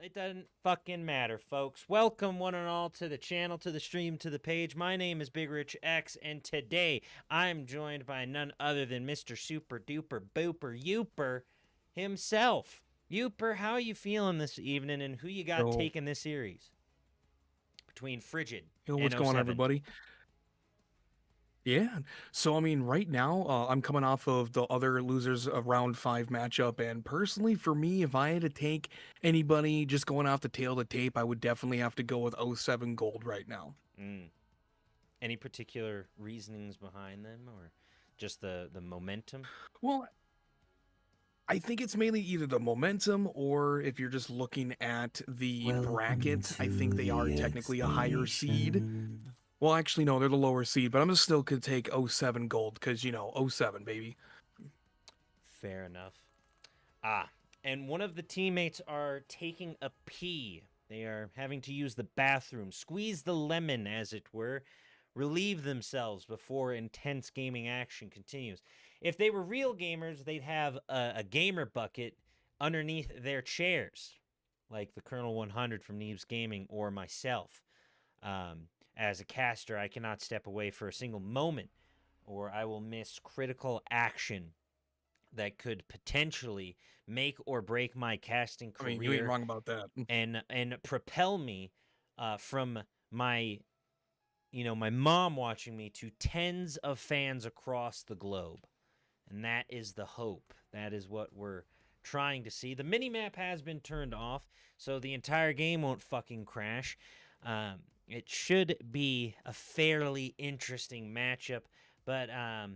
it doesn't fucking matter, folks. Welcome, one and all, to the channel, to the stream, to the page. My name is Big Rich X, and today I'm joined by none other than Mr. Super Duper Booper Youper himself. Youper, how are you feeling this evening, and who you got Yo, taking this series between Frigid what's and going on, 07? everybody? Yeah, so I mean, right now, I'm coming off of the other losers of round 5 matchup, and personally, for me, if I had to take anybody just going off the tail of the tape, I would definitely have to go with '07 Gold right now. Any particular reasonings behind them, or just the momentum? Well, I think it's mainly either the momentum or if you're just looking at the bracket, I think they are technically a higher seed. Well, actually, no, they're the lower seed, but I'm just still could take '07 Gold because, '07, baby. Fair enough. And one of the teammates are taking a pee. They are having to use the bathroom, squeeze the lemon, as it were, relieve themselves before intense gaming action continues. If they were real gamers, they'd have a gamer bucket underneath their chairs, like the Colonel 100 from Neebs Gaming or myself. As a caster, I cannot step away for a single moment, or I will miss critical action that could potentially make or break my casting I mean, you ain't career wrong about that. and propel me from my my mom watching me to tens of fans across the globe. And that is the hope. That is what we're trying to see. The mini map has been turned off, so the entire game won't fucking crash. It should be a fairly interesting matchup, but I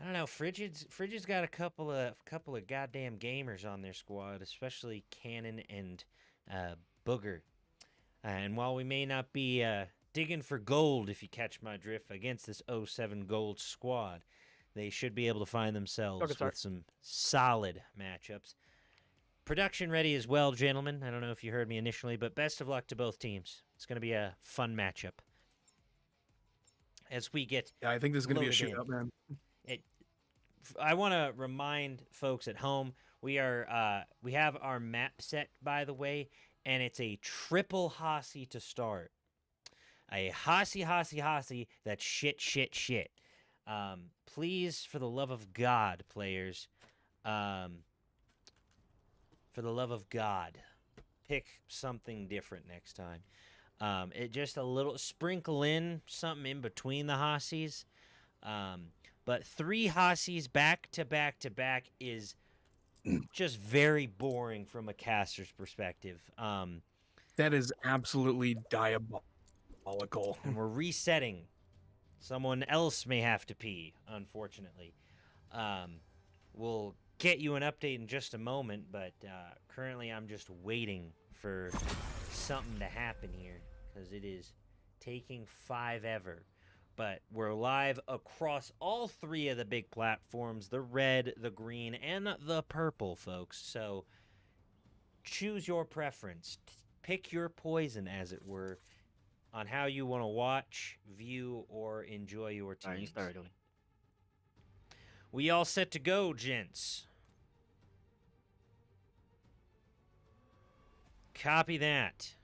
don't know. Frigid's got a couple of goddamn gamers on their squad, especially Cannon and Booger. And while we may not be digging for gold, if you catch my drift, against this '07 Gold squad, they should be able to find themselves with some solid matchups. Production ready as well, gentlemen. I don't know if you heard me initially, but best of luck to both teams. It's going to be a fun matchup as we get. Yeah, I think this is going to be a loaded in. shootout, man. I want to remind folks at home we have our map set, by the way, and it's a triple Hossie to start. A Hossie, that's shit. Please, for the love of God, players, for the love of God, pick something different next time. It just a little sprinkle in something in between the Hossies. But 3 Hossies back to back is just very boring from a caster's perspective. That is absolutely diabolical. And we're resetting. Someone else may have to pee, unfortunately. We'll get you an update in just a moment, but currently I'm just waiting for something to happen here because it is taking 5 ever. But we're live across all 3 of the big platforms, the red, the green, and the purple, folks. So choose your preference. Pick your poison, as it were, on how you want to watch, view, or enjoy your teams. Alright, you start doing. We all set to go, gents. Copy that.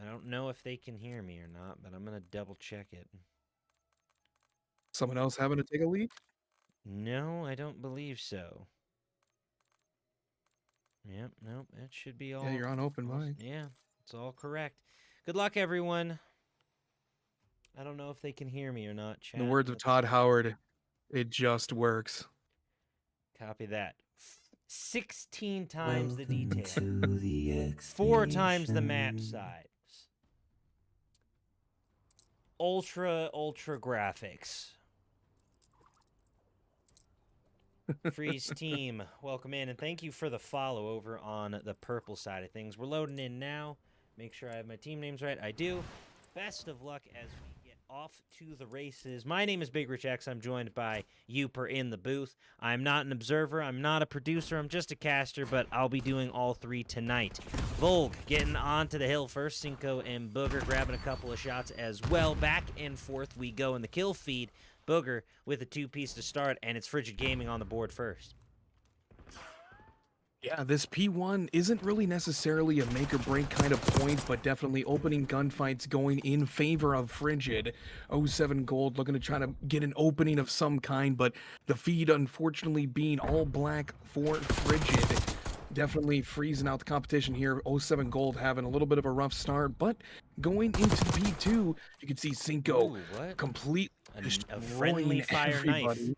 I don't know if they can hear me or not, but I'm going to double check it. Someone else having to take a lead? No, I don't believe so. Yep, nope, it should be all... Yeah, you're on open mic. Yeah, it's all correct. Good luck, everyone. I don't know if they can hear me or not, chat. In the words of Todd Howard, it just works. Copy that. 16 times the detail. 4 times the map size. Ultra graphics. Freeze team, welcome in, and thank you for the follow over on the purple side of things. We're loading in now. Make sure I have my team names right. I do. Best of luck as we get off to the races. My name is Big Rich X. I'm joined by Youper in the booth. I'm not an observer. I'm not a producer. I'm just a caster, but I'll be doing all 3 tonight. Volg getting onto the hill first. Cinco and Booger grabbing a couple of shots as well. Back and forth we go in the kill feed. Booger with a 2-piece to start, and it's Frigid Gaming on the board first. Yeah, this P1 isn't really necessarily a make or break kind of point, but definitely opening gunfights going in favor of Frigid. Oh 07 Gold looking to try to get an opening of some kind, but the feed unfortunately being all black for Frigid. Definitely freezing out the competition here. Oh 07 Gold having a little bit of a rough start, but going into the P2, you can see Cinco Ooh, what? completely A friendly destroying fire knife. everybody.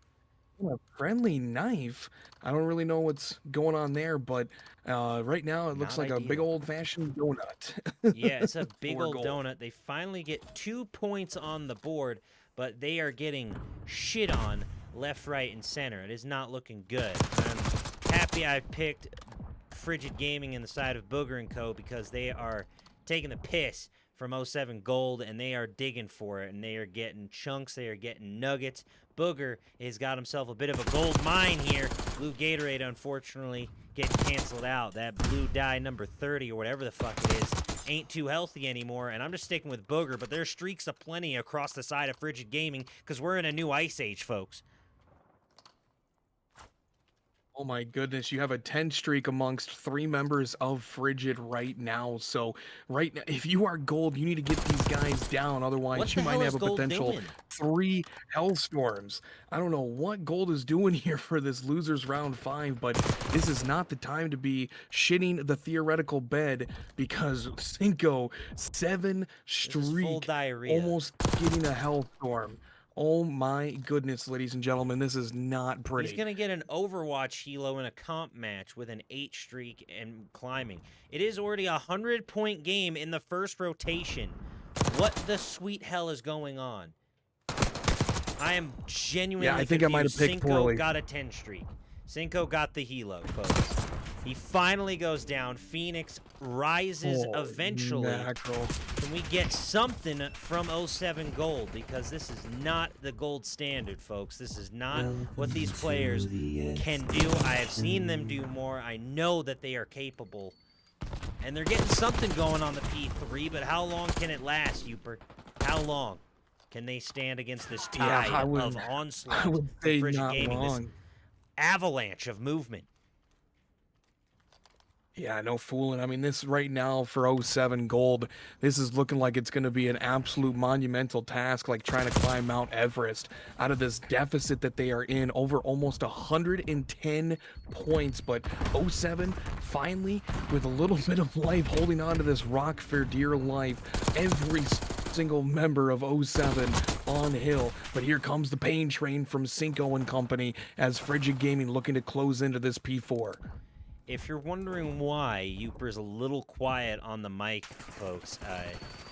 A friendly knife. I don't really know what's going on there, but right now it looks Not like a big ideal. old-fashioned donut Yeah, it's a big for old gold. donut. They finally get 2 points on the board, but they are getting shit on left, right, and center. It is not looking good. I'm happy I picked Frigid Gaming in the side of Booger & Co. because they are taking the piss from oh 07 Gold, and they are digging for it, and they are getting chunks, they are getting nuggets. Booger has got himself a bit of a gold mine here. Blue Gatorade, unfortunately, getting canceled out. That blue dye number 30 or whatever the fuck it is ain't too healthy anymore, and I'm just sticking with Booger, but there's streaks aplenty across the side of Frigid Gaming because we're in a new ice age, folks. Oh my goodness, you have a 10 streak amongst 3 members of Frigid right now. So right now, if you are gold, you need to get these guys down. What Otherwise, the you might hell have is a Gold potential doing? 3 Hellstorms. I don't know what gold is doing here for this losers round 5, but this is not the time to be shitting the theoretical bed because Cinco 7 This is full streak diarrhea. almost getting a Hellstorm. Oh my goodness, ladies and gentlemen, this is not He's pretty. going to get an Overwatch helo in a comp match with an 8 streak and climbing. It is already a 100-point game in the first rotation. What the sweet hell is going on? I am genuinely Yeah, I think I might confused. have picked Cinco poorly. got a 10 streak. Cinco got the helo, folks. He finally goes down. Phoenix rises Oh, eventually. mackerel. Can we get something from oh 07 Gold? Because this is not the gold standard, folks. This is not what these players can do. I have seen them do more. I know that they are capable. And they're getting something going on the P3, but how long can it last, Uper? How long can they stand against this Yeah, tide of onslaught I would from say Frigid not Gaming, this wrong. avalanche of movement? Yeah, no fooling. I mean, this right now for oh 07 Gold, this is looking like it's going to be an absolute monumental task, like trying to climb Mount Everest out of this deficit that they are in, over almost 110 points. But oh 07 finally, with a little bit of life, holding on to this rock for dear life. Every single member of oh 07 on hill. But here comes the pain train from Cinco and company as Frigid Gaming looking to close into this P4. If you're wondering why Uper's a little quiet on the mic, folks,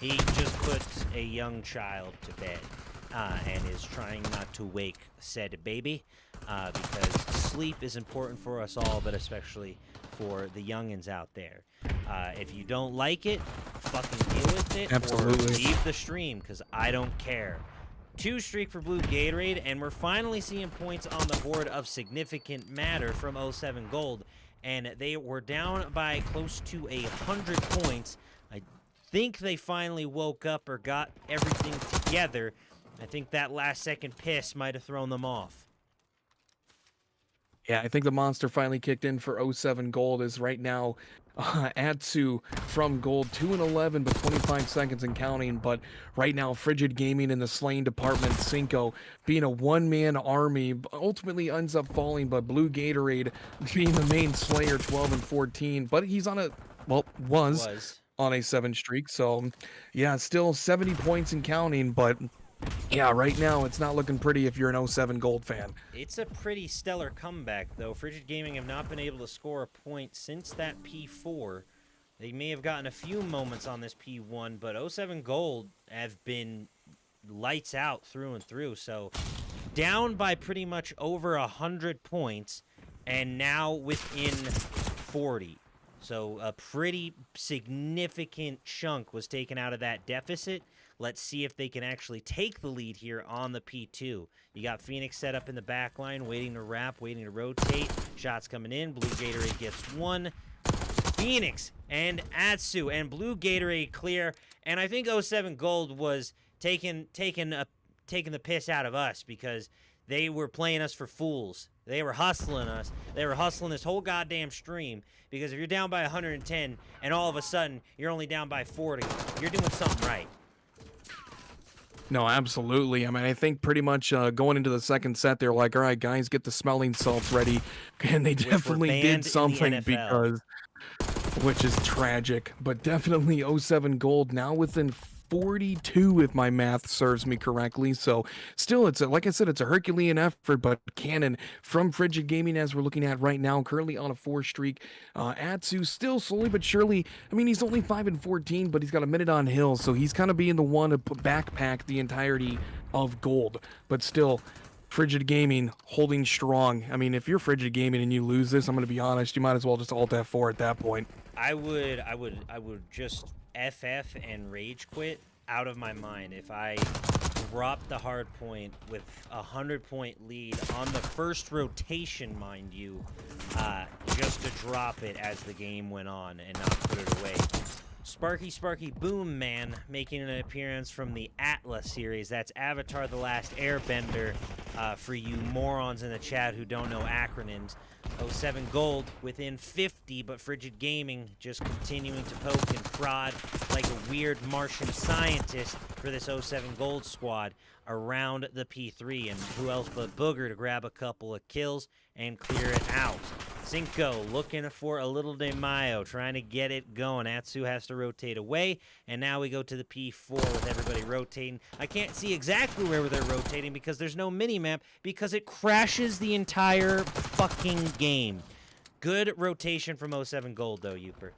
he just put a young child to bed and is trying not to wake said baby because sleep is important for us all, but especially for the youngins out there. If you don't like it, fucking deal with it Absolutely. or leave the stream because I don't care. 2 streak for Blue Gatorade, and we're finally seeing points on the board of significant matter from oh 07 Gold. And they were down by close to 100 points. I think they finally woke up or got everything together. I think that last second piss might have thrown them off. Yeah, I think the monster finally kicked in for oh 07 Gold is right now Atsu from Gold 2-11 but 25 seconds and counting. But right now Frigid Gaming in the slaying department, Cinco being a one-man army ultimately ends up falling, but Blue Gatorade being the main slayer 12 and 14. But he's on a was on a 7 streak, so yeah, still 70 points and counting. But yeah, right now it's not looking pretty if you're an oh 07 Gold fan. It's a pretty stellar comeback, though. Frigid Gaming have not been able to score a point since that P4. They may have gotten a few moments on this P1, but oh 07 Gold have been lights out through and through. So down by pretty much over 100 points, and now within 40. So a pretty significant chunk was taken out of that deficit. Let's see if they can actually take the lead here on the P2. You got Phoenix set up in the back line, waiting to wrap, waiting to rotate. Shots coming in. Blue Gatorade gets one. Phoenix and Atsu and Blue Gatorade clear. And I think oh 07 Gold was taking the piss out of us because they were playing us for fools They were hustling us. They were hustling this whole goddamn stream, because if you're down by 110 and all of a sudden you're only down by 40, you're doing something right. No, absolutely. I mean, I think pretty much going into the second set, they're like, all right, guys, get the smelling salts ready. And they Which were definitely banned did in the something NFL. which is tragic. But definitely oh 07 Gold now within 42, if my math serves me correctly. So still, like I said, it's a Herculean effort, but Cannon from Frigid Gaming, as we're looking at right now, currently on a 4 streak. Atsu still slowly but surely, I mean, he's only 5-14, but he's got a minute on Hill, so he's kind of being the one to backpack the entirety of Gold. But still, Frigid Gaming holding strong. I mean, if you're Frigid Gaming and you lose this, I'm going to be honest, you might as well just alt F4 at that point. I would just FF and rage quit out of my mind if I dropped the hard point with a 100-point lead on the first rotation, mind you, just to drop it as the game went on and not put it away. Sparky Boom Man making an appearance from the Atlas series. That's Avatar: The Last Airbender, for you morons in the chat who don't know acronyms. 07 Gold within 50, but Frigid Gaming just continuing to poke and prod like a weird Martian scientist for this 07 Gold squad around the P3. And who else but Booger to grab a couple of kills and clear it out. Cinco looking for a little De Mayo, trying to get it going. Atsu has to rotate away, and now we go to the P4 with everybody rotating. I can't see exactly where they're rotating because there's no mini-map, because it crashes the entire fucking game. Good rotation from 07 Gold, though, Uper.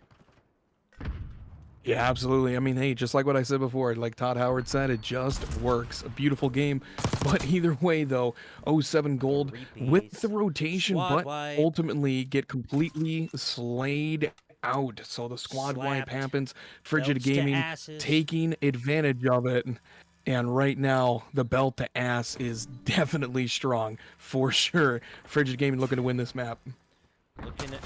Yeah, absolutely. I mean, hey, just like what I said before, like Todd Howard said, it just works. A beautiful game. But either way, though, 07 Gold with the rotation, but ultimately get completely slayed out. So the squad wipe happens. Frigid Gaming taking advantage of it. And right now, the belt to ass is definitely strong, for sure. Frigid Gaming looking to win this map. Looking to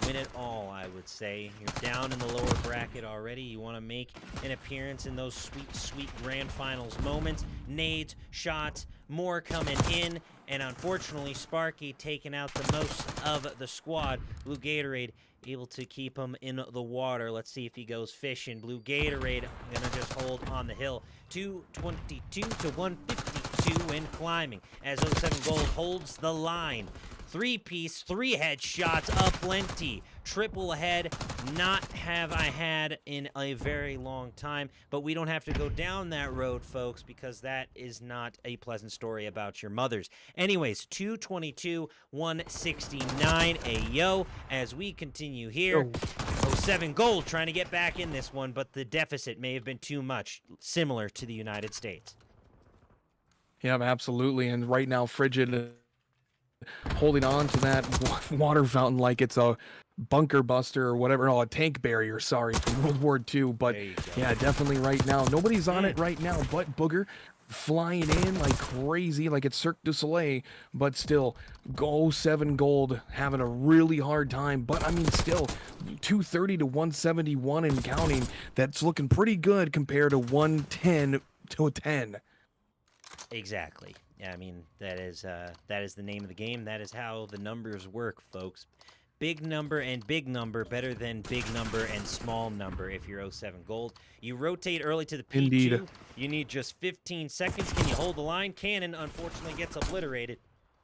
win it all, I would say. You're down in the lower bracket already. You want to make an appearance in those sweet, sweet grand finals moments. Nades, shots, more coming in. And unfortunately, Sparky taking out the most of the squad. Blue Gatorade able to keep him in the water. Let's see if he goes fishing. Blue Gatorade going to just hold on the hill. 222 to 152 and climbing as 07 Gold holds the line. 3-piece, 3 headshots, aplenty. Triple head, not have I had in a very long time, but we don't have to go down that road, folks, because that is not a pleasant story about your mothers. Anyways, 222, 169, ayo, as we continue here. 07 Gold trying to get back in this one, but the deficit may have been too much, similar to the United States. Yeah, absolutely, and right now, Frigid holding on to that water fountain like it's a bunker buster or whatever. Oh, a tank barrier, sorry, from World War II. But yeah, definitely right now. Nobody's on it right now but Booger flying in like crazy, like it's Cirque du Soleil. But still, 07 Gold having a really hard time. But I mean, still, 230 to 171 and counting. That's looking pretty good compared to 110 to 10. Exactly. I mean, that is the name of the game. That is how the numbers work, folks. Big number and big number better than big number and small number if you're 07 Gold. You rotate early to the P2. Indeed. You need just 15 seconds. Can you hold the line? Cannon, unfortunately, gets obliterated.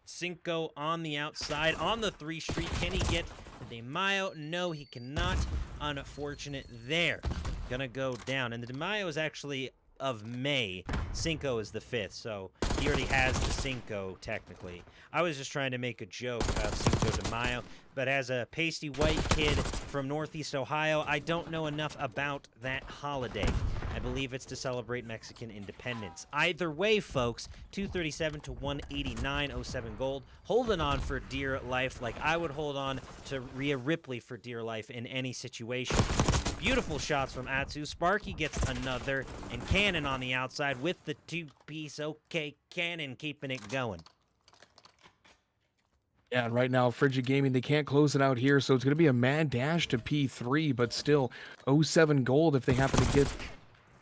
Cinco on the outside, on the 3 street. Can he get the De Mayo? No, he cannot. Unfortunate there. Gonna go down. And the De Mayo is actually of May. Cinco is the 5th, so he already has the Cinco, technically. I was just trying to make a joke about Cinco de Mayo, but as a pasty white kid from Northeast Ohio, I don't know enough about that holiday. I believe it's to celebrate Mexican independence. Either way, folks, 237 to 189, 07 Gold, holding on for dear life like I would hold on to Rhea Ripley for dear life in any situation. Beautiful shots from Atsu. Sparky gets another, and Cannon on the outside with the 2-piece. Okay, Cannon keeping it going. Yeah, and right now, Frigid Gaming, they can't close it out here, so it's going to be a mad dash to P3, but still, 07 Gold if they happen to get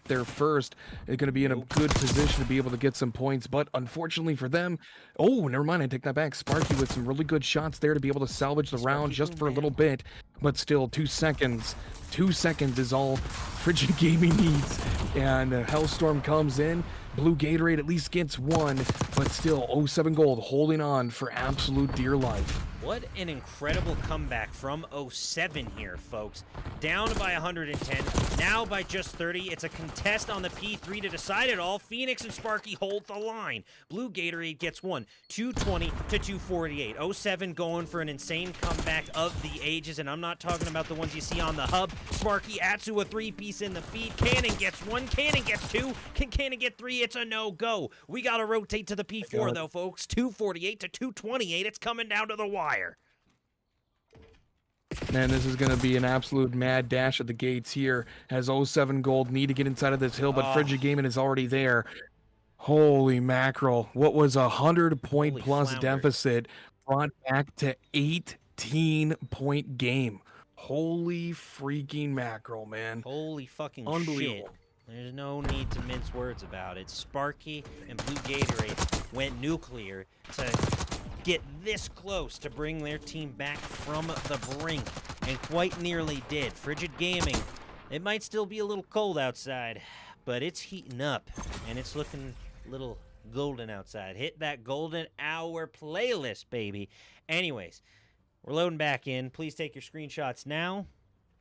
there first is going to be in a Nope. good position to be able to get some points. But unfortunately for them, oh, never mind. I take that back. Sparky with some really good shots there to be able to salvage the round Sparky just boom for a little bam. bit. But still, 2 seconds. 2 seconds is all Frigid Gaming needs. And Hellstorm comes in. Blue Gatorade at least gets one, but still 07 Gold holding on for absolute dear life. What an incredible comeback from 07 here, folks. Down by 110, now by just 30. It's a contest on the P3 to decide it all. Phoenix and Sparky hold the line. Blue Gatorade gets one, 220 to 248. 07 going for an insane comeback of the ages, and I'm not talking about the ones you see on the hub. Sparky, Atsu, a three-piece in the feed. Cannon gets one, Cannon gets two. Can Cannon get three? It's a no-go. We got to rotate to the P4, though, folks. 248 to 228. It's coming down to the wire. Man, this is going to be an absolute mad dash at the gates here as 07 Gold need to get inside of this hill, but Frigid Gaming is already there. Holy mackerel. What was a 100-point Holy plus flounders. deficit brought back to 18-point game. Holy freaking mackerel, man. Holy fucking Unbelievable. shit. There's no need to mince words about it. Sparky and Blue Gatorade went nuclear to get this close to bring their team back from the brink, and quite nearly did. Frigid Gaming, it might still be a little cold outside, but it's heating up, and it's looking a little golden outside. Hit that golden hour playlist, baby. Anyways, we're loading back in. Please take your screenshots now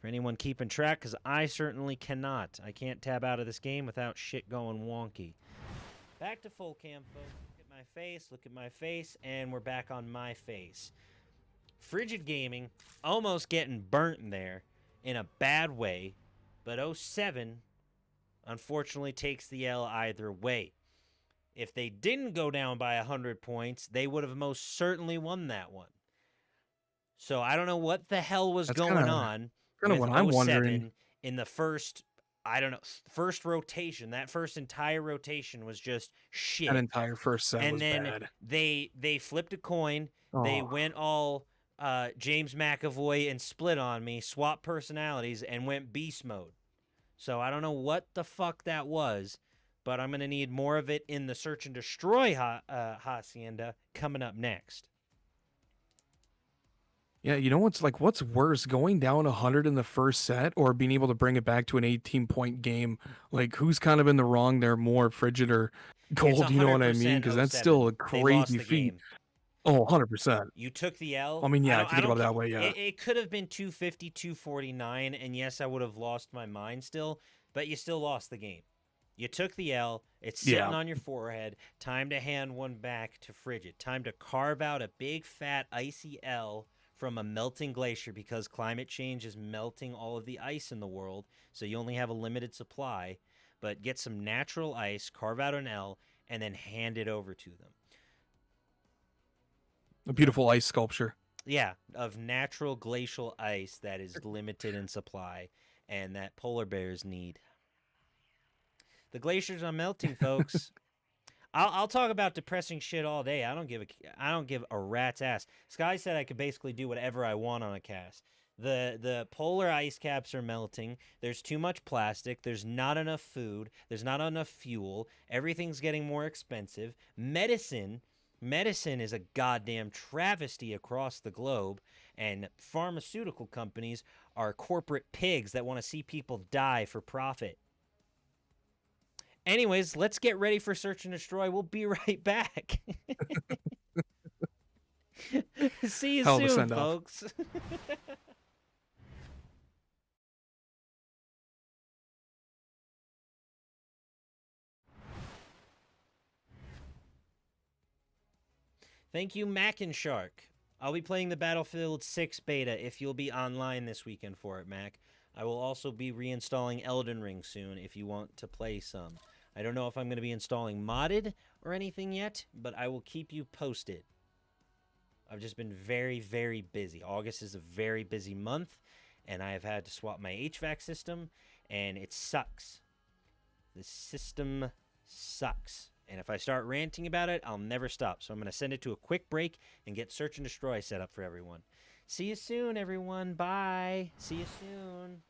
for anyone keeping track, because I certainly cannot. I can't tab out of this game without shit going wonky. Back to full cam, folks. Look at my face, and we're back on my face. Frigid Gaming almost getting burnt there in a bad way, but 07 unfortunately takes the L either way. If they didn't go down by 100 points, they would have most certainly won that one. So I don't know what the hell was going on with what I'm 07 wondering. in the first, I don't know, first rotation. That first entire rotation was just shit. That entire first set was then bad. they flipped a coin. They went all James McAvoy and split on me, swapped personalities, and went beast mode. So I don't know what the fuck that was, but I'm going to need more of it in the Search and Destroy Hacienda coming up next. Yeah, you know what's worse, going down 100 in the first set or being able to bring it back to an 18-point game? Like, who's kind of in the wrong there more, Frigid or Gold, you know what I mean? Because that's still a crazy feat. Game. Oh, 100%. You took the L. I mean, yeah, if you think about it that way, yeah. It could have been 250, 249, and yes, I would have lost my mind still, but you still lost the game. You took the L. It's sitting on your forehead. Time to hand one back to Frigid. Time to carve out a big, fat, icy L from a melting glacier, because climate change is melting all of the ice in the world, so you only have a limited supply. But get some natural ice, carve out an L, and then hand it over to them. A beautiful ice sculpture. Yeah, of natural glacial ice that is limited in supply and that polar bears need. The glaciers are melting, folks. I'll talk about depressing shit all day. I don't give a rat's ass. Sky said I could basically do whatever I want on a cast. The polar ice caps are melting. There's too much plastic. There's not enough food. There's not enough fuel. Everything's getting more expensive. Medicine is a goddamn travesty across the globe, and pharmaceutical companies are corporate pigs that want to see people die for profit. Anyways, let's get ready for Search and Destroy. We'll be right back. See you soon, folks. Thank you, Mac and Shark. I'll be playing the Battlefield 6 beta if you'll be online this weekend for it, Mac. I will also be reinstalling Elden Ring soon if you want to play some. I don't know if I'm going to be installing modded or anything yet, but I will keep you posted. I've just been very, very busy. August is a very busy month, and I have had to swap my HVAC system, and it sucks. The system sucks. And if I start ranting about it, I'll never stop. So I'm going to send it to a quick break and get Search and Destroy set up for everyone. See you soon, everyone. Bye. See you soon.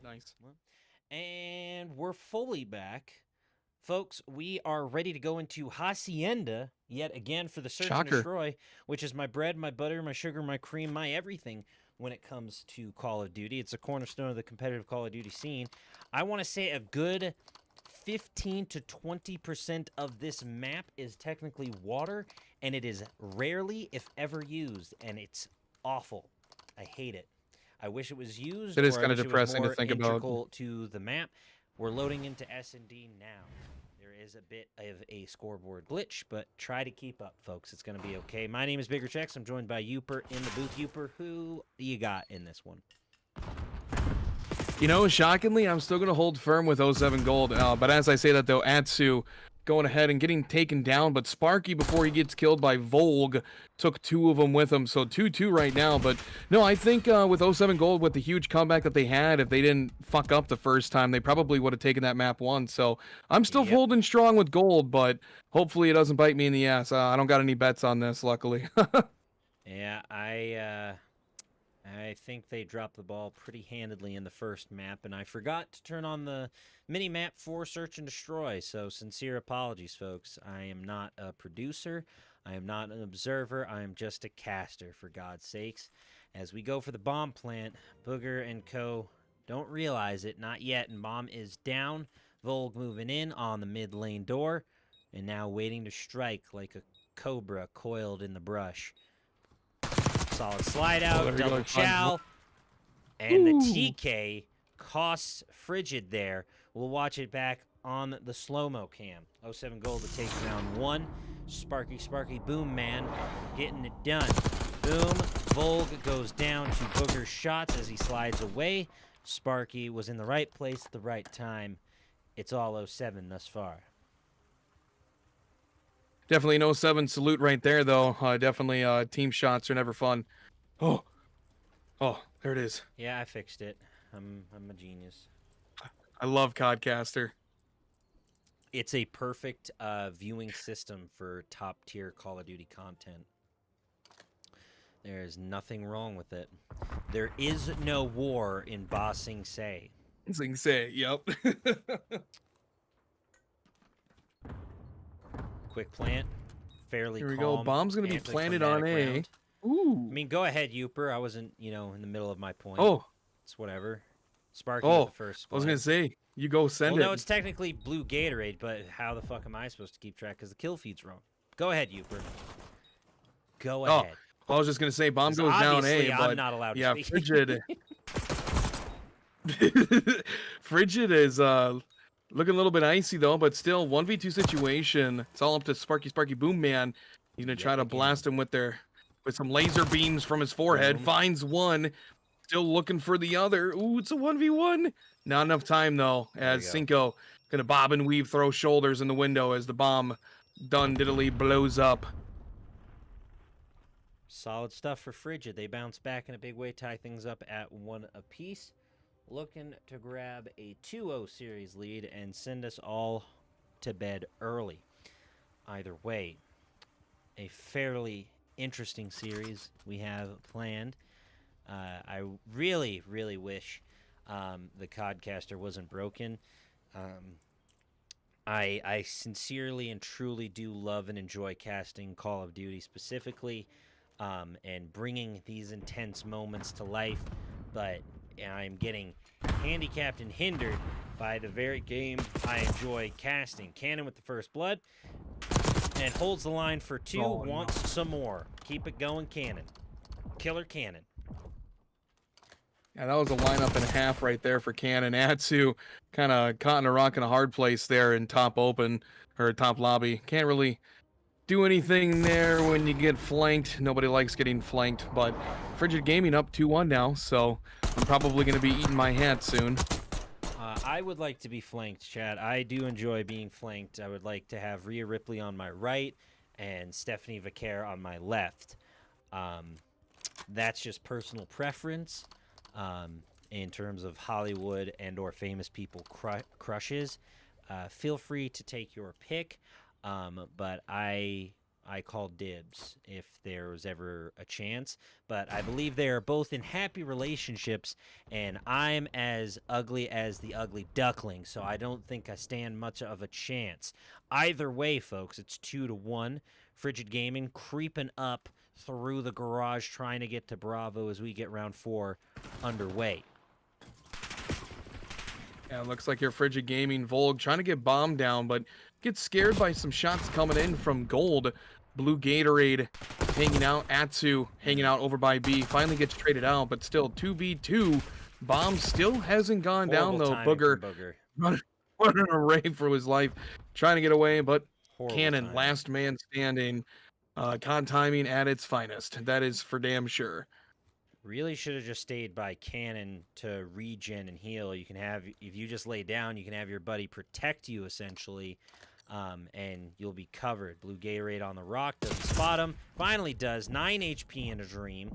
Nice. And we're fully back. Folks, we are ready to go into Hacienda yet again for the Search and Shocker. Destroy, which is my bread, my butter, my sugar, my cream, my everything when it comes to Call of Duty. It's a cornerstone of the competitive Call of Duty scene. I want to say a good 15 to 20% of this map is technically water, and it is rarely, if ever, used, and it's awful. I hate it. I wish it was used, It is or I kinda wish it was depressing to more think about. integral to the map. We're loading into S&D now. There is a bit of a scoreboard glitch, but try to keep up, folks. It's going to be okay. My name is Bigger Checks. I'm joined by Youper in the booth. Youper, who you got in this one? You know, shockingly, I'm still going to hold firm with 07 Gold. But as I say that, though, Atsu going ahead and getting taken down. But Sparky, before he gets killed by Volg, took 2 of them with him. So 2-2 right now. But no, I think with 07 Gold, with the huge comeback that they had, if they didn't fuck up the first time, they probably would have taken that map once. So I'm still holding strong with Gold, but hopefully it doesn't bite me in the ass. I don't got any bets on this, luckily. Yeah, I think they dropped the ball pretty handedly in the first map, and I forgot to turn on the mini-map for Search and Destroy, so sincere apologies, folks. I am not a producer. I am not an observer. I am just a caster, for God's sakes. As we go for the bomb plant, Booger and co. don't realize it, not yet, and bomb is down. Volg moving in on the mid lane door, and now waiting to strike like a cobra coiled in the brush. Solid slide out, double chow, and the TK costs Frigid there. We'll watch it back on the slow-mo cam. 07 Gold to take round 1. Sparky, boom, man, getting it done. Boom, Volg goes down to Booger's shots as he slides away. Sparky was in the right place at the right time. It's all 07 thus far. Definitely an 07 salute right there, though. Definitely team shots are never fun. Oh, there it is. Yeah, I fixed it. I'm a genius. I love CODCaster. It's a perfect viewing system for top-tier Call of Duty content. There is nothing wrong with it. There is no war in Ba Sing Se. Sing Se, yep. Quick plant, fairly Here we calm. go. Bomb's gonna be planted on A. Round. Ooh. I mean, go ahead, Youper. I wasn't, in the middle of my point. Oh. It's whatever. Sparky with the first spot. I was gonna say, you go send it. No, it's technically blue Gatorade, but how the fuck am I supposed to keep track? Because the kill feed's wrong. Go ahead, Youper. Go ahead. I was just gonna say, bomb goes down A, but I'm not allowed to speak. Frigid. Frigid is looking a little bit icy though, but still 1v2 situation. It's all up to Sparky Boom Man. He's gonna try to blast him with some laser beams from his forehead. Boom. Finds one. Still looking for the other. Ooh, it's a 1v1. Not enough time though, as Cinco gonna bob and weave, throw shoulders in the window as the bomb done diddly blows up. Solid stuff for Frigid. They bounce back in a big way, tie things up at 1 apiece. Looking to grab a 2-0 series lead and send us all to bed early. Either way, a fairly interesting series we have planned. I really, really wish the CODcaster wasn't broken. I sincerely and truly do love and enjoy casting Call of Duty specifically, and bringing these intense moments to life, but I'm getting handicapped and hindered by the very game I enjoy casting. Cannon with the first blood, and holds the line for 2, wants some more. Keep it going, Cannon. Killer Cannon. Yeah, that was a lineup and a half right there for Cannon. Atsu kind of caught in a rock in a hard place there in top open, or top lobby. Can't really do anything there when you get flanked. Nobody likes getting flanked, but Frigid Gaming up 2-1 now, so I'm probably going to be eating my hat soon. I would like to be flanked, Chad. I do enjoy being flanked. I would like to have Rhea Ripley on my right and Stephanie Vaquer on my left. That's just personal preference in terms of Hollywood and or famous people crushes. Feel free to take your pick. But I I call dibs if there was ever a chance. But I believe they are both in happy relationships, and I'm as ugly as the ugly duckling, so I don't think I stand much of a chance. Either way, folks, it's 2-1. Frigid Gaming creeping up through the garage, trying to get to Bravo as we get round 4 underway. Yeah, it looks like your Frigid Gaming Volg trying to get bombed down, but gets scared by some shots coming in from Gold. Blue Gatorade hanging out. Atsu hanging out over by B. Finally gets traded out, but still 2v2. Bomb still hasn't gone down, though. Booger running away for his life, trying to get away, but Cannon, last man standing. Con timing at its finest. That is for damn sure. Really should have just stayed by Cannon to regen and heal. You can have, if you just lay down, you can have your buddy protect you essentially, and you'll be covered. Blue Gatorade on the rock, doesn't spot him. Finally does. 9 HP in a dream.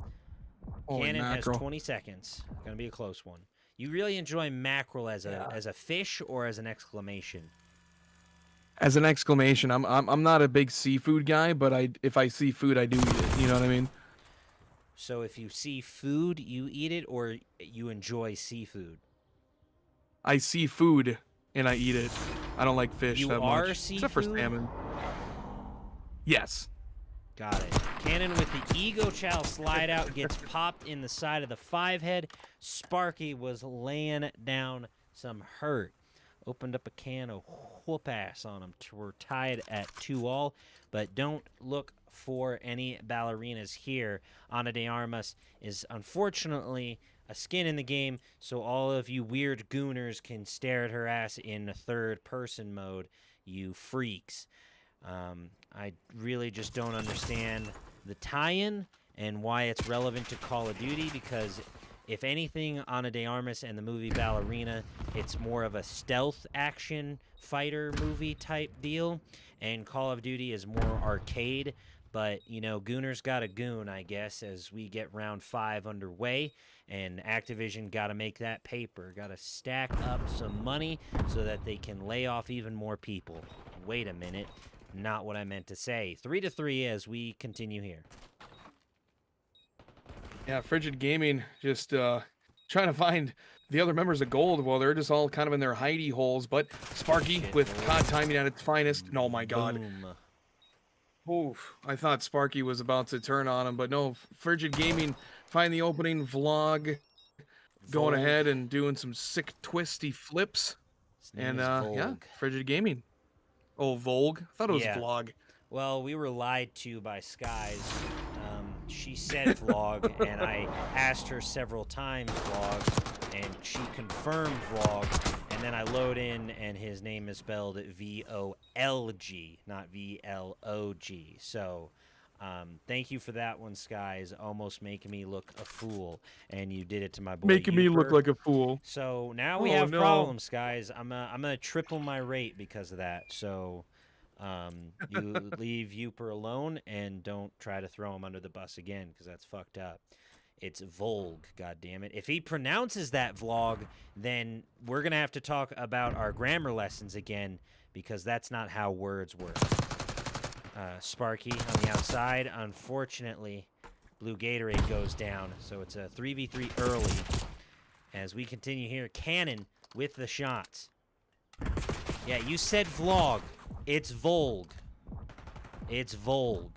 Cannon has 20 seconds. Gonna be a close one. You really enjoy mackerel as a fish or as an exclamation? As an exclamation. I'm not a big seafood guy, but if I see food, I do eat it. You know what I mean? So if you see food, you eat it, or you enjoy seafood? I see food and I eat it. I don't like fish that much, seafood? except for salmon. Yes. Got it. Cannon with the Ego Chow slide out gets popped in the side of the 5-head. Sparky was laying down some hurt. Opened up a can of whoop ass on him. We're tied at 2-all, but don't look for any ballerinas here. Ana de Armas is unfortunately a skin in the game, so all of you weird gooners can stare at her ass in third-person mode, you freaks. I really just don't understand the tie-in and why it's relevant to Call of Duty, because if anything, Ana de Armas and the movie Ballerina, it's more of a stealth action fighter movie type deal, and Call of Duty is more arcade. But, you know, Gooner's got a goon, I guess, as we get round 5 underway, and Activision got to make that paper, got to stack up some money so that they can lay off even more people. Wait a minute, not what I meant to say. 3-3 as we continue here. Yeah, Frigid Gaming just trying to find the other members of Gold while they're just all kind of in their hidey holes, but Sparky with COD timing at its finest. Oh my god. Boom. Oof, I thought Sparky was about to turn on him, but no, Frigid Gaming find the opening vlog, going ahead and doing some sick twisty flips. And yeah, Frigid Gaming. Oh, Volg? I thought it was vlog. Well, we were lied to by Skies. She said vlog, and I asked her several times vlog, and she confirmed vlog, and then I load in, and his name is spelled V-O-L-G, not V-L-O-G. So, thank you for that one, Skies, almost making me look a fool, and you did it to my boy Making me look like a fool. So now we have problems, guys. I'm gonna triple my rate because of that. So you leave Uper alone and don't try to throw him under the bus again, because that's fucked up. It's Volg, goddammit. If he pronounces that vlog, then we're gonna have to talk about our grammar lessons again, because that's not how words work. Sparky on the outside. Unfortunately, Blue Gatorade goes down, so it's a 3v3 early. As we continue here, Cannon with the shots. Yeah, you said vlog. It's Volg. It's Volg.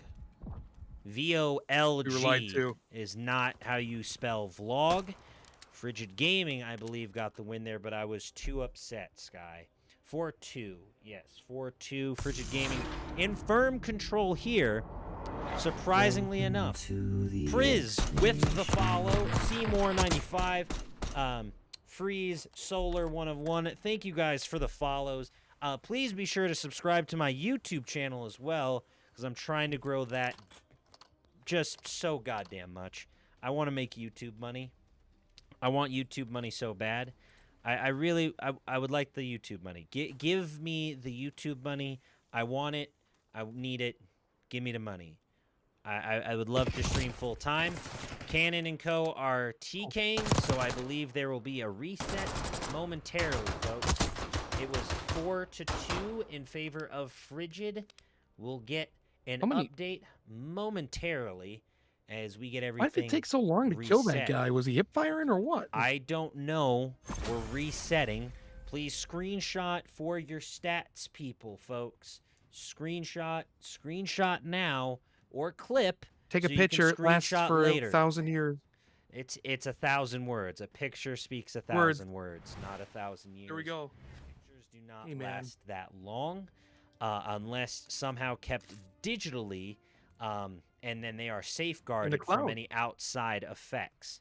V-O-L-G is not how you spell vlog. Frigid Gaming, I believe, got the win there, but I was too upset, Sky. 4-2. Yes, 4-2. Frigid Gaming in firm control here, surprisingly enough. Priz with the follow. Seymour 95. Freeze, Solar 1 of 1. Thank you guys for the follows. Please be sure to subscribe to my YouTube channel as well, because I'm trying to grow that just so goddamn much. I want to make YouTube money. I want YouTube money so bad. I really would like the YouTube money. Give me the YouTube money. I want it. I need it. Give me the money. I would love to stream full time. Cannon and Co. are TKing, so I believe there will be a reset momentarily, folks. It was 4-2 in favor of Frigid. We'll get an How many? update momentarily as we get Why did it everything take so long to kill that reset. guy? Was he hip firing or what? I don't know. We're resetting. Please screenshot for your stats, people, folks. Screenshot now, or clip Take a so you can picture. It lasts screenshot for later. 1,000 years. It's 1,000 words. A picture speaks 1,000 words, not 1,000 years. There we go. Pictures do not Hey, man. last that long, unless somehow kept digitally, and then they are safeguarded from cloud. any outside effects.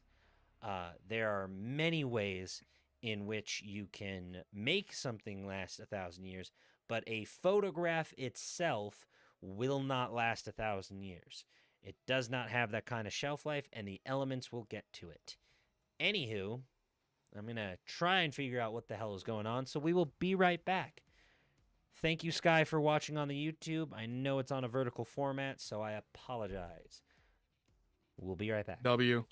There are many ways in which you can make something last 1,000 years, but a photograph itself will not last 1,000 years. It does not have that kind of shelf life, and the elements will get to it. Anywho, I'm going to try and figure out what the hell is going on, so we will be right back. Thank you, Sky, for watching on the YouTube. I know it's on a vertical format, so I apologize. We'll be right back. W.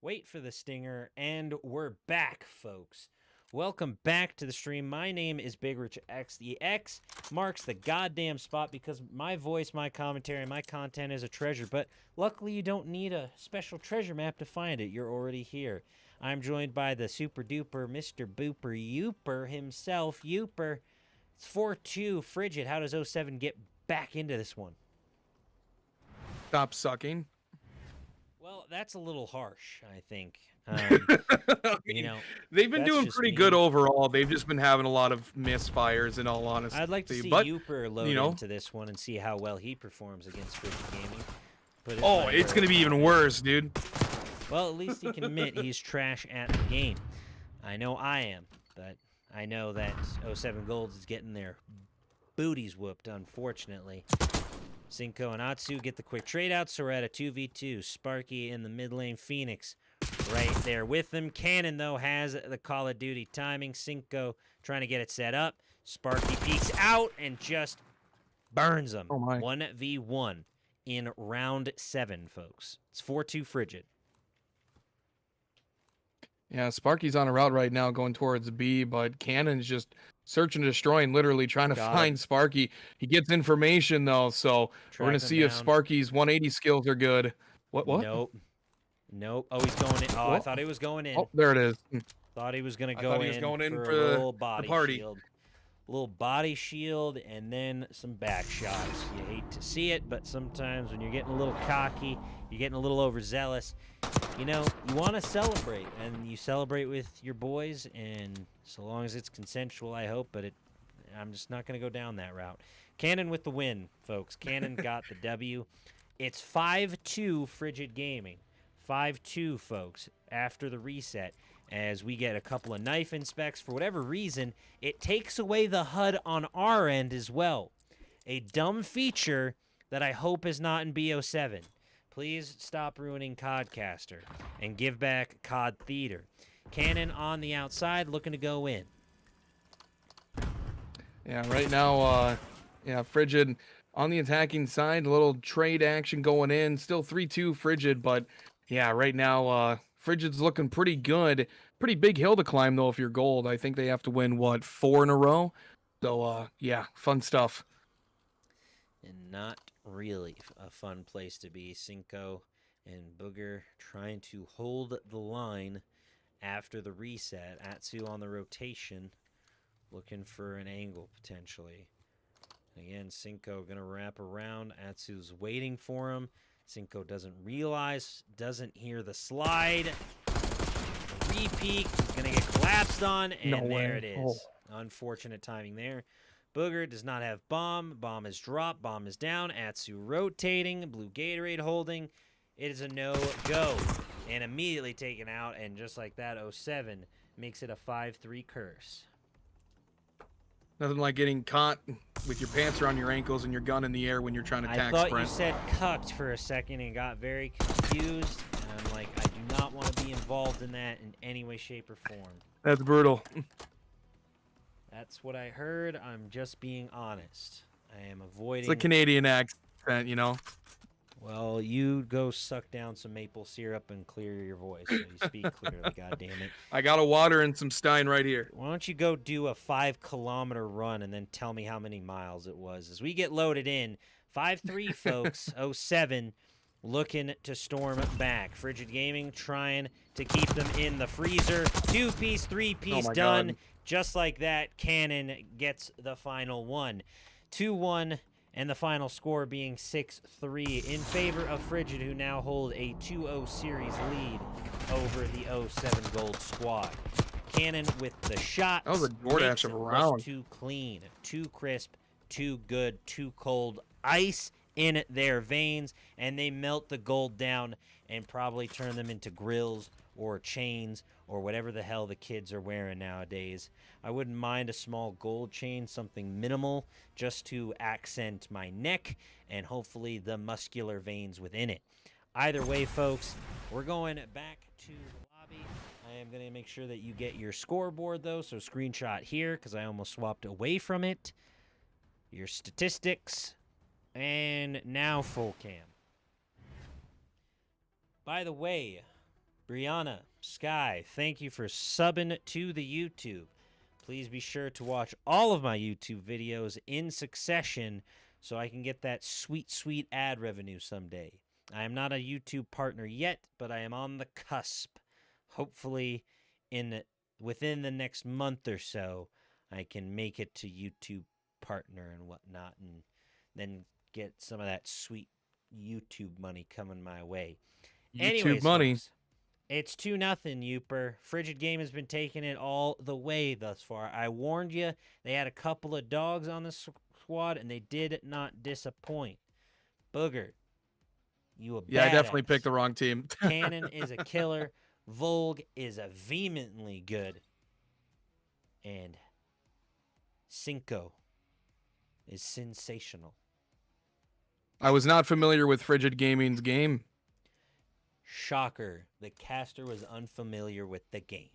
Wait for the stinger, and we're back, folks. Welcome back to the stream. My name is Big Rich X. The X marks the goddamn spot because my voice, my commentary, my content is a treasure. But luckily, you don't need a special treasure map to find it. You're already here. I'm joined by the super duper Mr. Booper Youper himself. Youper, it's 4-2 Frigid. How does 07 get back into this one? Stop sucking. Well, that's a little harsh, I think. You know, they've been that's doing just pretty me. good overall. They've just been having a lot of misfires, in all honesty. I'd like to see but, Youper load you know, into this one and see how well he performs against Frigid Gaming. But oh, it's going to be even worse, dude. Well, at least he can admit he's trash at the game. I know I am, but I know that 07 Gold is getting their booties whooped, unfortunately. Cinco and Atsu get the quick trade out, so we're at a 2v2. Sparky in the mid lane, Phoenix right there with them. Cannon, though, has the Call of Duty timing. Cinco trying to get it set up. Sparky peeks out and just burns them. Oh my. 1v1 in round 7, folks. It's 4-2 Frigid. Yeah, Sparky's on a route right now going towards B, but Cannon's just searching and destroying, literally trying to find Sparky. He gets information, though, so we're going to see if Sparky's 180 skills are good. What? Nope. Oh, he's going in. Oh, I thought he was going in. Oh, there it is. Thought he was going to I go thought he was going in for for a little body the party. shield. Little body shield and then some back shots. You hate to see it, but sometimes when you're getting a little cocky, you're getting a little overzealous, you know, you want to celebrate, and you celebrate with your boys, and so long as it's consensual, I hope, but I'm just not going to go down that route. Cannon with the win, folks. Cannon got the W. It's 5-2 Frigid Gaming. 5-2, folks, after the reset. As we get a couple of knife inspects, for whatever reason, it takes away the HUD on our end as well. A dumb feature that I hope is not in BO7. Please stop ruining CODCaster and give back COD Theater. Cannon on the outside, looking to go in. Yeah, right now, Frigid on the attacking side, a little trade action going in. Still 3-2 Frigid, but yeah, right now, Frigid's looking pretty good. Pretty big hill to climb, though, if you're gold. I think they have to win, 4 in a row? So, yeah, fun stuff. And not really a fun place to be. Cinco and Booger trying to hold the line after the reset. Atsu on the rotation, looking for an angle potentially. Again, Cinco going to wrap around. Atsu's waiting for him. Cinco doesn't realize, doesn't hear the slide. Repeat, he's going to get collapsed on, and No there way. it is. Unfortunate timing there. Booger does not have bomb. Bomb is dropped. Bomb is down. Atsu rotating. Blue Gatorade holding. It is a no-go. And immediately taken out, and just like that, 07 makes it a 5-3 curse. Nothing like getting caught with your pants around your ankles and your gun in the air when you're trying to I tack thought sprint. you said cucked for a second and got very confused. And I'm like, I do not want to be involved in that in any way, shape, or form. That's brutal. That's what I heard. I'm just being honest. I am avoiding... It's a Canadian accent, you know? Well, you go suck down some maple syrup and clear your voice so you speak clearly, goddammit. I got a water and some Stein right here. Why don't you go do a 5-kilometer run and then tell me how many miles it was? As we get loaded in, 5-3, folks, 07 looking to storm back. Frigid Gaming trying to keep them in the freezer. 2-piece, 3-piece done. God. Just like that, Cannon gets the final one. 2-1. And the final score being 6-3 in favor of Frigid, who now hold a 2-0 series lead over the 07 Gold squad. Cannon with the shots. That was a DoorDash of a round. Too clean, too crisp, too good, too cold. Ice in their veins, and they melt the gold down and probably turn them into grills or chains or whatever the hell the kids are wearing nowadays. I wouldn't mind a small gold chain, something minimal, just to accent my neck and hopefully the muscular veins within it. Either way, folks, we're going back to the lobby. I am going to make sure that you get your scoreboard, though, so screenshot here because I almost swapped away from it. Your statistics, and now full cam. By the way, Brianna, Sky, thank you for subbing to the YouTube. Please be sure to watch all of my YouTube videos in succession so I can get that sweet, sweet ad revenue someday. I am not a YouTube partner yet, but I am on the cusp. Hopefully, within the next month or so, I can make it to YouTube partner and whatnot, and then get some of that sweet YouTube money coming my way. Anyways, money. folks, it's 2-0, Youper. Frigid Game has been taking it all the way thus far. I warned you. They had a couple of dogs on the squad, and they did not disappoint. Booger, you a Yeah, I definitely badass. picked the wrong team. Cannon is a killer. Volg is a vehemently good. And Cinco is sensational. I was not familiar with Frigid Gaming's game. Shocker, the caster was unfamiliar with the game.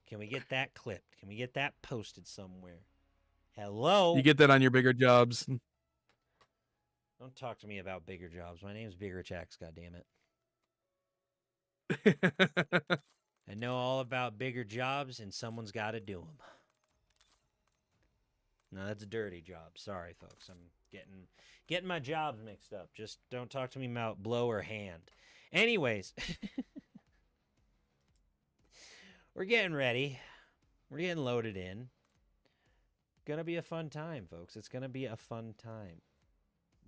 Can we get that clipped? Can we get that posted somewhere? Hello? You get that on your bigger jobs. Don't talk to me about bigger jobs. My name's Bigger Jacks, goddammit. I know all about bigger jobs, and someone's got to do them. No, that's a dirty job. Sorry, folks. I'm getting my jobs mixed up. Just don't talk to me about blow or hand. Anyways, we're getting ready. We're getting loaded in. Gonna be a fun time, folks. It's gonna be a fun time.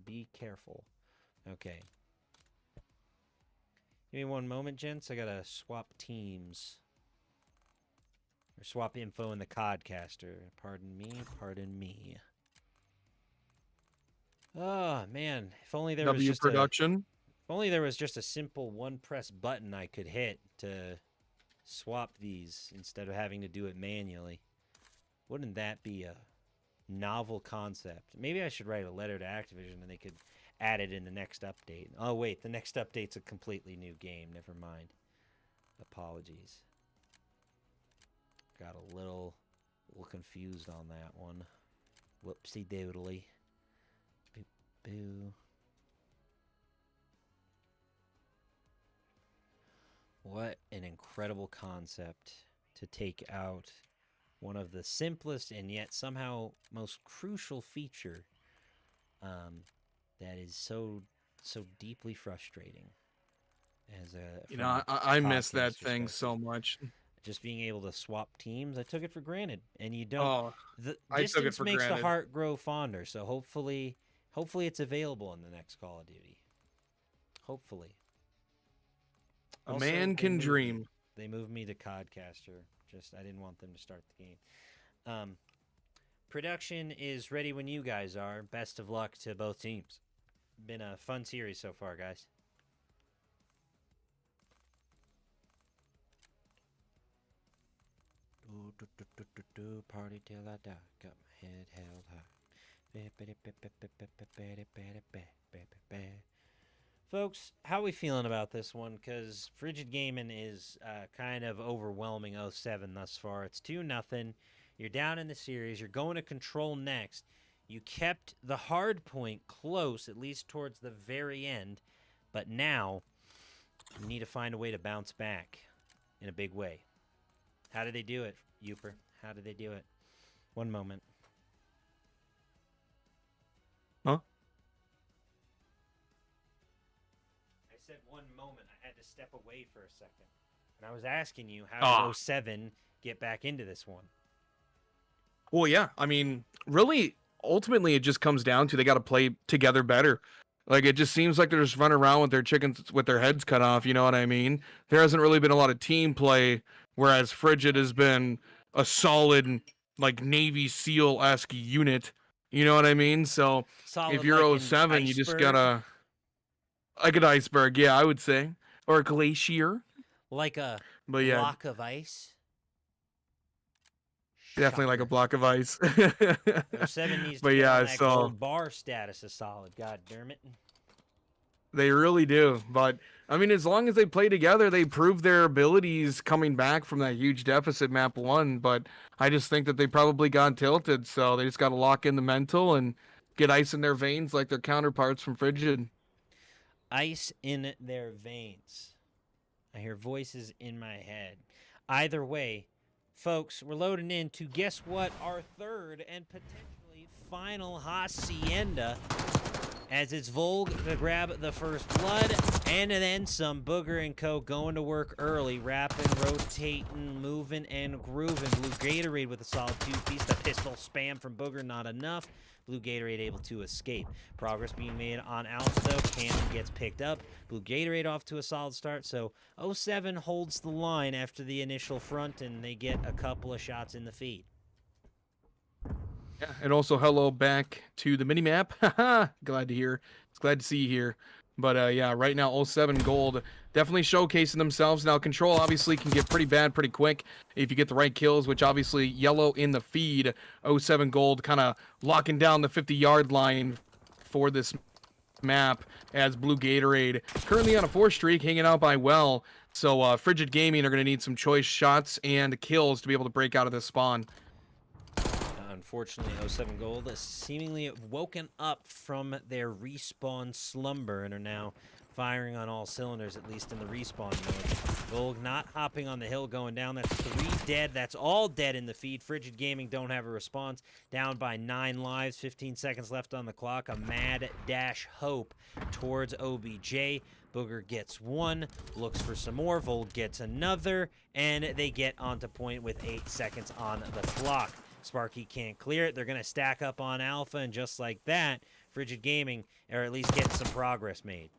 Be careful. Okay. Give me one moment, gents. I gotta swap teams. Or swap info in the CODCaster. Pardon me. Pardon me. Oh, man. If only there was just production. If only there was just a simple one-press button I could hit to swap these instead of having to do it manually. Wouldn't that be a novel concept? Maybe I should write a letter to Activision and they could add it in the next update. Oh, wait, the next update's a completely new game. Never mind. Apologies. Got a little confused on that one. Whoopsie doodly. Boo boo. What an incredible concept to take out one of the simplest and yet somehow most crucial feature that is so deeply frustrating. as a You from know, a I miss that CODCast thing perspective. so much. Just being able to swap teams, I took it for granted. And you don't. Oh, The I took it distance for makes the granted. heart grow fonder. So hopefully it's available in the next Call of Duty. Hopefully. A Also, man can dream. They moved me to Codcaster. Just I didn't want them to start the game. Um, Production is ready when you guys are. Best of luck to both teams. Been a fun series so far, guys. Party till I die. Got my head held high. Folks, how are we feeling about this one? Because Frigid Gaming is kind of overwhelming 07 thus far. It's 2-0. You're down in the series. You're going to control next. You kept the hard point close, at least towards the very end. But now, you need to find a way to bounce back in a big way. How did they do it, Uper? How did they do it? One moment. Huh? I said one moment. I had to step away for a second. And I was asking you, how does 07 get back into this one? Well, yeah. I mean, really, ultimately, it just comes down to they got to play together better. Like, it just seems like they're just running around with their chickens with their heads cut off. You know what I mean? There hasn't really been a lot of team play, whereas Frigid has been a solid, like, Navy SEAL-esque unit. You know what I mean? So Solid if you're like an 07, you just iceberg? gotta like an iceberg, yeah, I would say, or a glacier. Like a But yeah, block of ice? definitely like a Shocker. block of ice. 07 needs to But get yeah, on that so gold bar status of solid. God damn it. they really do. But I mean, as long as they play together, they prove their abilities coming back from that huge deficit map 1. But I just think that they probably got tilted, so they just got to lock in the mental and get ice in their veins like their counterparts from Frigid. Ice in their veins. I hear voices in my head. Either way, folks, we're loading into, guess what, our third and potentially final hacienda, as it's Volg to grab the first blood, and then some. Booger and Co. going to work early, rapping, rotating, moving, and grooving. Blue Gatorade with a solid 2-piece. The pistol spam from Booger, not enough. Blue Gatorade able to escape. Progress being made on Alpha, though. Cannon gets picked up. Blue Gatorade off to a solid start, so 07 holds the line after the initial front, and they get a couple of shots in the feet. Yeah, and also hello back to the minimap. Haha, glad to hear. It's glad to see you here. But yeah, right now 07 Gold definitely showcasing themselves. Now Control obviously can get pretty bad pretty quick if you get the right kills, which obviously yellow in the feed. 07 Gold kind of locking down the 50-yard line for this map as Blue Gatorade currently on a 4 streak, hanging out by well. So Frigid Gaming are going to need some choice shots and kills to be able to break out of this spawn. Unfortunately, 07 Gold has seemingly woken up from their respawn slumber and are now firing on all cylinders, at least in the respawn mode. Gold not hopping on the hill, going down. That's 3 dead. That's all dead in the feed. Frigid Gaming don't have a response. Down by 9 lives, 15 seconds left on the clock. A mad dash hope towards OBJ. Booger gets 1, looks for some more. Volg gets another, and they get onto point with 8 seconds on the clock. Sparky can't clear it. They're going to stack up on Alpha, and just like that, Frigid Gaming are at least getting some progress made.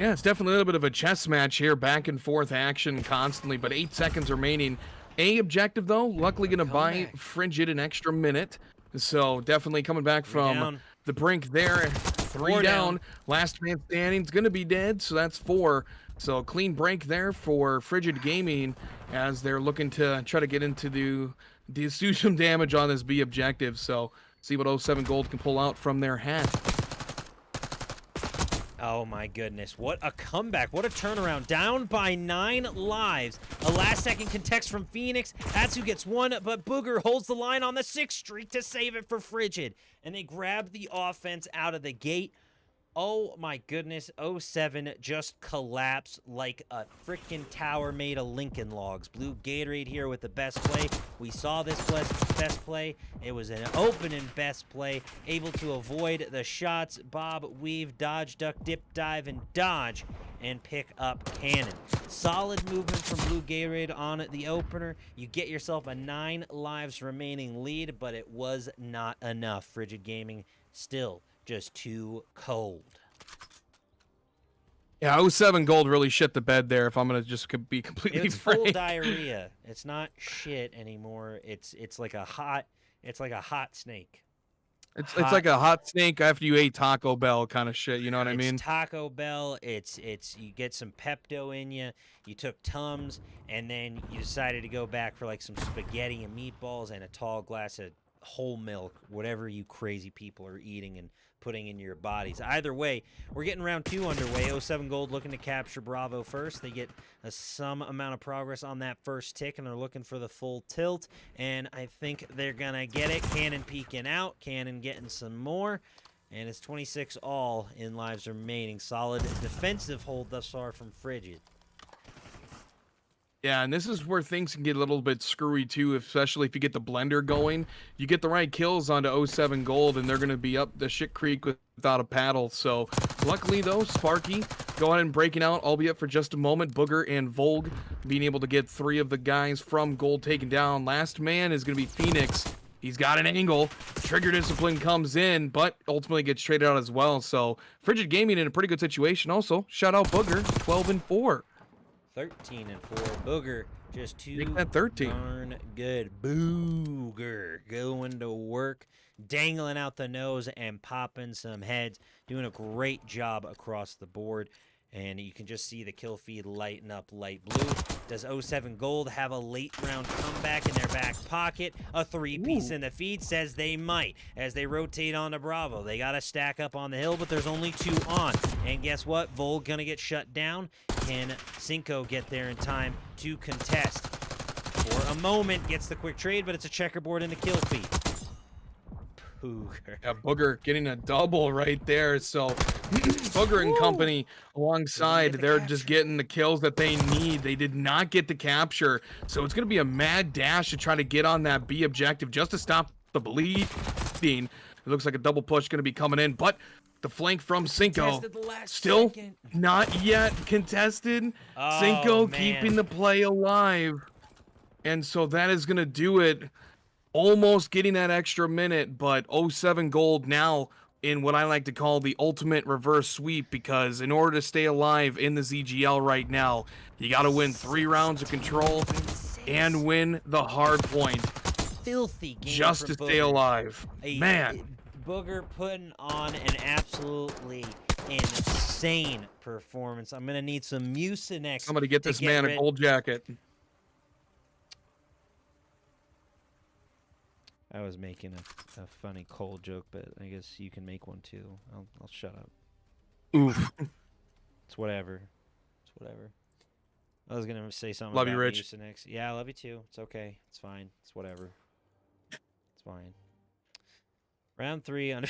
Yeah, it's definitely a little bit of a chess match here, back and forth action constantly, but 8 seconds remaining. A objective, though, luckily going to buy Frigid an extra minute. So definitely coming back from the brink there. 3 down. Last man standing is going to be dead, so that's 4. So clean break there for Frigid Gaming as they're looking to try to get into do some damage on this B objective. So see what 07 Gold can pull out from their hat. Oh my goodness, what a comeback, what a turnaround. Down by 9 lives. A last-second context from Phoenix. Atsu gets 1, but Booger holds the line on the 6th streak to save it for Frigid. And they grab the offense out of the gate. Oh my goodness, '07 just collapsed like a freaking tower made of Lincoln logs. Blue Gatorade here with the best play. We saw this best play. It was an opening best play, able to avoid the shots. Bob, weave, dodge, duck, dip, dive, and dodge, and pick up cannon. Solid movement from Blue Gatorade on the opener. You get yourself a 9 lives remaining lead, but it was not enough. Frigid Gaming still just too cold. Yeah, '07 gold really shit the bed there. If I'm gonna just be completely It's frank. full diarrhea. It's not shit anymore. It's like a hot snake. It's like a hot snake after you ate Taco Bell kind of shit. You know what I mean? It's Taco Bell. It's you get some Pepto in you. You took Tums, and then you decided to go back for like some spaghetti and meatballs and a tall glass of whole milk, whatever you crazy people are eating and putting in your bodies. Either way, we're getting round 2 underway. '07 Gold looking to capture Bravo first. They get some amount of progress on that first tick, and they're looking for the full tilt, and I think they're going to get it. Cannon peeking out. Cannon getting some more, and it's 26 all in lives remaining. Solid defensive hold thus far from Frigid. Yeah, and this is where things can get a little bit screwy too, especially if you get the blender going. You get the right kills onto '07 Gold, and they're going to be up the shit creek without a paddle. So, luckily though, Sparky go ahead and breaking out, albeit for just a moment. Booger and Volg being able to get 3 of the guys from Gold taken down. Last man is going to be Phoenix. He's got an angle. Trigger discipline comes in, but ultimately gets traded out as well. So, Frigid Gaming in a pretty good situation. Also, shout out Booger, 12-4. 13-4. Booger just too Make that 13. darn good. Booger going to work, dangling out the nose and popping some heads, doing a great job across the board. And you can just see the kill feed lighten up light blue. Does '07 Gold have a late round comeback in their back pocket? A 3-piece in the feed says they might. As they rotate on to Bravo, they got to stack up on the hill, but there's only 2 on. And guess what? Volg gonna get shut down. Can Cinco get there in time to contest? For a moment, gets the quick trade, but it's a checkerboard in the kill feed. Booger. Yeah, Booger getting a double right there. So Booger and company alongside, they're just getting the kills that they need. They did not get the capture. So it's going to be a mad dash to try to get on that B objective just to stop the bleeding. It looks like a double push going to be coming in, but the flank from Cinco still not yet contested. Oh, Cinco man. keeping the play alive. And so that is going to do it. Almost getting that extra minute, but '07 Gold now in what I like to call the ultimate reverse sweep, because in order to stay alive in the ZGL right now, you got to win 3 rounds of control and win the hard point Filthy game just for to stay Booger. alive. Man, Booger putting on an absolutely insane performance. I'm gonna need some Mucinex. somebody get this man a gold jacket. I was making a funny cold joke, but I guess you can make one too. I'll shut up. Oof. It's whatever. It's whatever. I was gonna say something. Love you, about Rich. Mucinex. Yeah, I love you too. It's okay. It's fine. It's whatever. It's fine. Round 3 under.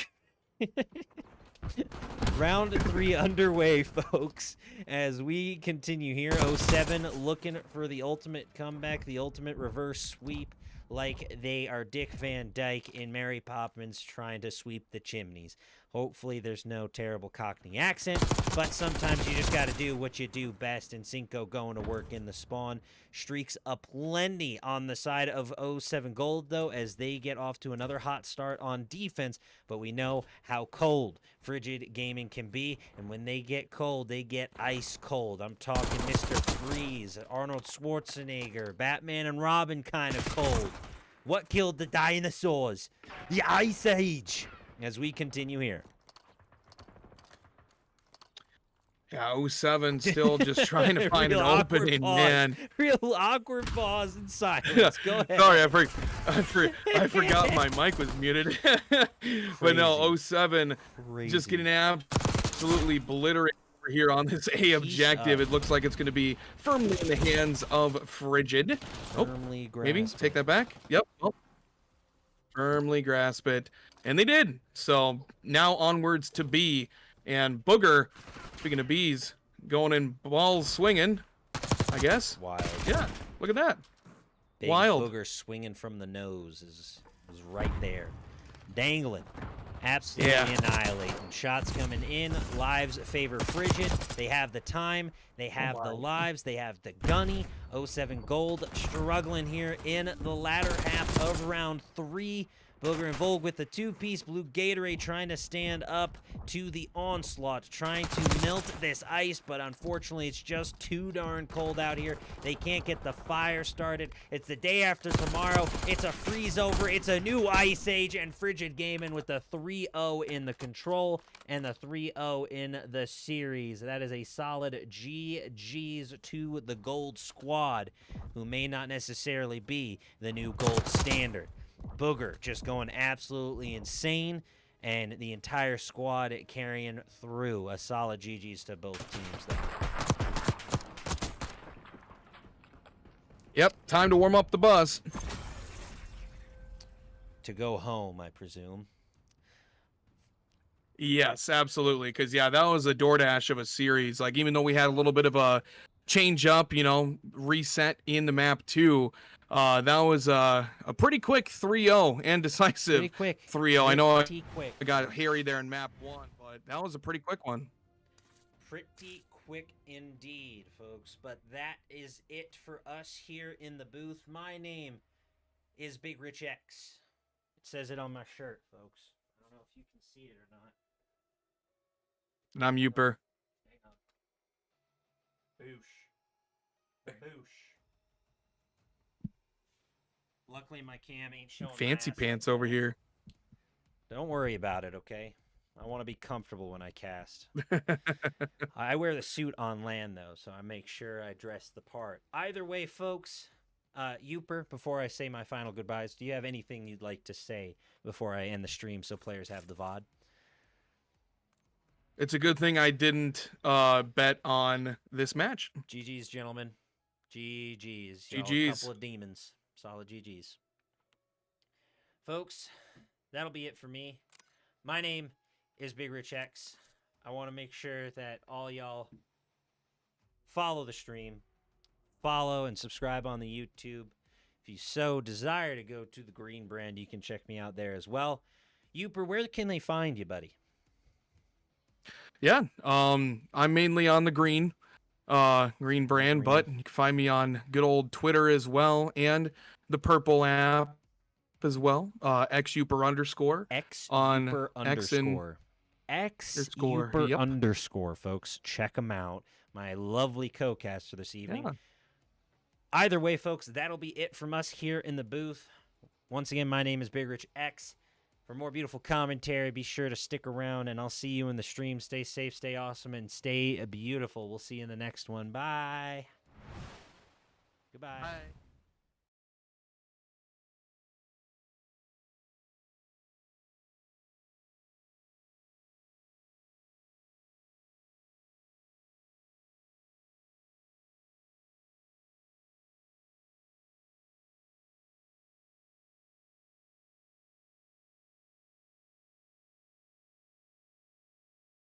Round 3 underway, folks. As we continue here, '07 looking for the ultimate comeback, the ultimate reverse sweep. Like they are Dick Van Dyke in Mary Poppins trying to sweep the chimneys. Hopefully there's no terrible Cockney accent, but sometimes you just got to do what you do best, and Cinco going to work in the spawn. Streaks aplenty on the side of '07 Gold, though, as they get off to another hot start on defense, but we know how cold Frigid Gaming can be, and when they get cold, they get ice cold. I'm talking Mr. Freeze, Arnold Schwarzenegger, Batman and Robin kind of cold. What killed the dinosaurs? The Ice Age. As we continue here. Yeah, 07 still just trying to find an Real awkward opening, pause. man. Real awkward pause and silence. Go ahead. Sorry, I forgot my mic was muted. But no, 07 just getting absolutely obliterated over here on this A objective. It looks like it's going to be firmly in the hands of Frigid. Firmly Maybe grasp take that back. Yep. Oh. Firmly grasp it. And they did. So now onwards to B. And Booger, speaking of bees, going in balls swinging, I guess. Wild. Yeah, look at that. Big Wild. Booger swinging from the nose is right there. Dangling. Absolutely annihilating. Shots coming in. Lives favor Frigid. They have the time. They have the lives. They have the gunny. 07 Gold struggling here in the latter half of round 3. Booger and Volg with the 2-piece. Blue Gatorade trying to stand up to the onslaught, trying to melt this ice, but unfortunately it's just too darn cold out here. They can't get the fire started. It's the day after tomorrow. It's a freeze over. It's a new ice age, and Frigid gaming with the 3-0 in the control and the 3-0 in the series. That is a solid GG's to the Gold squad, who may not necessarily be the new gold standard. Booger just going absolutely insane, and the entire squad carrying through. A solid GG's to both teams there. Yep, time to warm up the bus. To go home, I presume. Yes, absolutely. Because, yeah, that was a DoorDash of a series. Like, even though we had a little bit of a change up, you know, reset in the map 2, that was a pretty quick 3-0 and decisive. Pretty quick. 3-0. I know quick. I got Harry there in map 1, but that was a pretty quick one. Pretty quick indeed, folks. But that is it for us here in the booth. My name is Big Rich X. It says it on my shirt, folks. I don't know if you can see it or not. And I'm Uper. Hang on. Boosh. Boosh. Luckily, my cam ain't showing. Fancy pants over here. Don't worry about it, okay? I want to be comfortable when I cast. I wear the suit on land, though, so I make sure I dress the part. Either way, folks, Uper, before I say my final goodbyes, do you have anything you'd like to say before I end the stream so players have the VOD? It's a good thing I didn't bet on this match. GG's, gentlemen. GG's. GG's. A couple of demons. Solid GG's. Folks, that'll be it for me. My name is Big Rich X. I want to make sure that all y'all follow the stream, follow and subscribe on the YouTube. If you so desire to go to the Green brand, you can check me out there as well. Uper, where can they find you, buddy? Yeah, I'm mainly on the Green brand, but you can find me on good old Twitter as well, and the Purple app as well. XUper_. XUper underscore. XUper underscore, folks. Check them out. My lovely co-caster this evening. Yeah. Either way, folks, that'll be it from us here in the booth. Once again, my name is Big Rich X. For more beautiful commentary, be sure to stick around, and I'll see you in the stream. Stay safe, stay awesome, and stay beautiful. We'll see you in the next one. Bye. Goodbye. Bye.